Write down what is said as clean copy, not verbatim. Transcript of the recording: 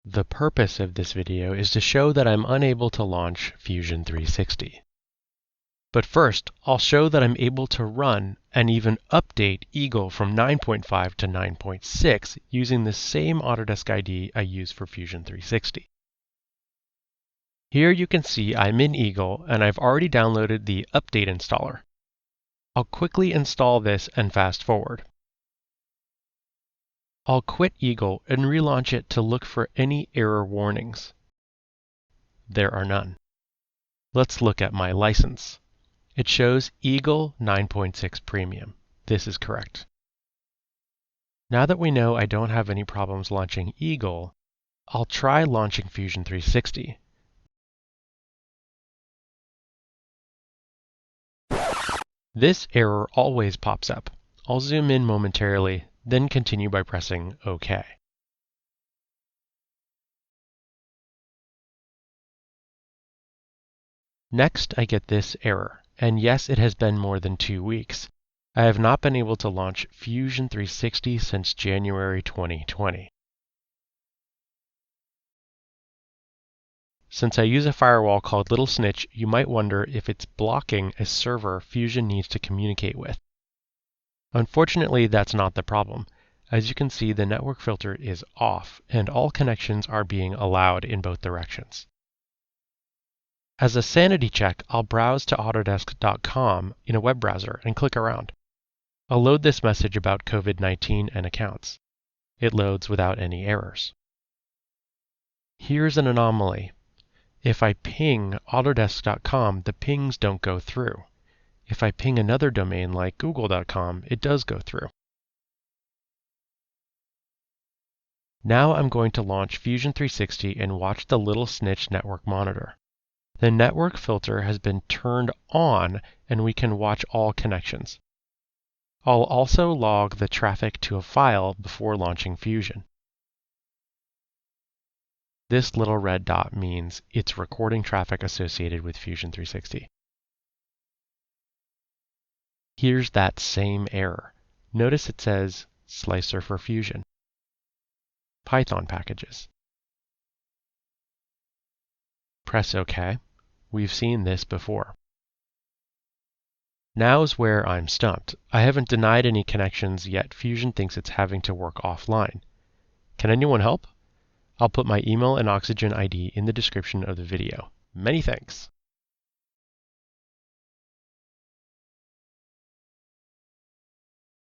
The purpose of this video is to show that I'm unable to launch Fusion 360. But first, I'll show that I'm able to run and even update Eagle from 9.5 to 9.6 using the same Autodesk ID I use for Fusion 360. Here you can see I'm in Eagle and I've already downloaded the Update installer. I'll quickly install this and fast forward. I'll quit Eagle and relaunch it to look for any error warnings. There are none. Let's look at my license. It shows Eagle 9.6 Premium. This is correct. Now that we know I don't have any problems launching Eagle, I'll try launching Fusion 360. This error always pops up. I'll zoom in momentarily, then continue by pressing OK. Next, I get this error, and yes, it has been more than 2 weeks. I have not been able to launch Fusion 360 since January 2020. Since I use a firewall called Little Snitch, you might wonder if it's blocking a server Fusion needs to communicate with. Unfortunately, that's not the problem. As you can see, the network filter is off, and all connections are being allowed in both directions. As a sanity check, I'll browse to autodesk.com in a web browser and click around. I'll load this message about COVID-19 and accounts. It loads without any errors. Here's an anomaly. If I ping autodesk.com, the pings don't go through. If I ping another domain like google.com, it does go through. Now I'm going to launch Fusion 360 and watch the Little Snitch network monitor. The network filter has been turned on and we can watch all connections. I'll also log the traffic to a file before launching Fusion. This little red dot means it's recording traffic associated with Fusion 360. Here's that same error. Notice it says Slicer for Fusion. Python packages. Press OK. We've seen this before. Now's where I'm stumped. I haven't denied any connections, yet Fusion thinks it's having to work offline. Can anyone help? I'll put my email and Oxygen ID in the description of the video. Many thanks.